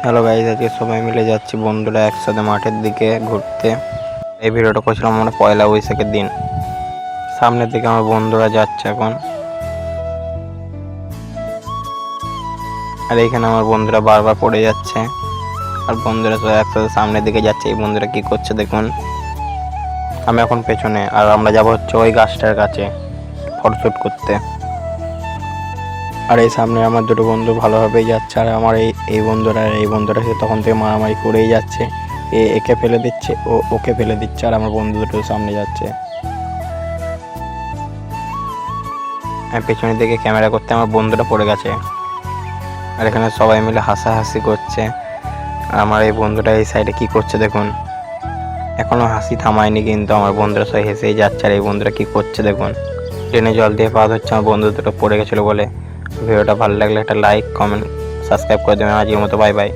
Hello guys, আজকে সবাই মিলে যাচ্ছি বন্ধুরা একসাথে মাঠের দিকে ঘুরতে। এই ভিডিওটা করছিলাম মানে পয়লা বৈশাখের দিন। সামনের দিকে আমার বন্ধুরা যাচ্ছে এখন, আর এইখানে আমার বন্ধুরা বারবার পড়ে যাচ্ছে। আর বন্ধুরা সবাই একসাথে সামনের দিকে যাচ্ছে। এই বন্ধুরা কি করছে দেখুন। আমি এখন পেছনে, আর আমরা যাবো হচ্ছে ওই গাছটার কাছে ফটোশ্যুট করতে। আর এই সামনে আমার দুটো বন্ধু ভালোভাবেই যাচ্ছে, আর আমার এই বন্ধুরা তখন থেকে মারামারি করেই যাচ্ছে। একে ফেলে দিচ্ছে, ওকে ফেলে দিচ্ছে, আর আমার বন্ধু দুটো সামনে যাচ্ছে। আমি পেছনের দিকে ক্যামেরা করতে আমার বন্ধুরা পড়ে গেছে, আর এখানে সবাই মিলে হাসাহাসি করছে। আর আমার এই বন্ধুটা এই সাইডে কি করছে দেখুন। এখনো হাসি থামায়নি, কিন্তু আমার বন্ধুরা সবাই হেসেই যাচ্ছে। আর এই বন্ধুরা কি করছে দেখুন। ট্রেনে জল দিয়ে পা ধরছে আমার বন্ধু দুটো পড়ে গেছিলো বলে। ভিডিওটা ভালো লাগলে একটা লাইক, কমেন্ট, সাবস্ক্রাইব করে দেবেন। আজকের মতো বাই বাই।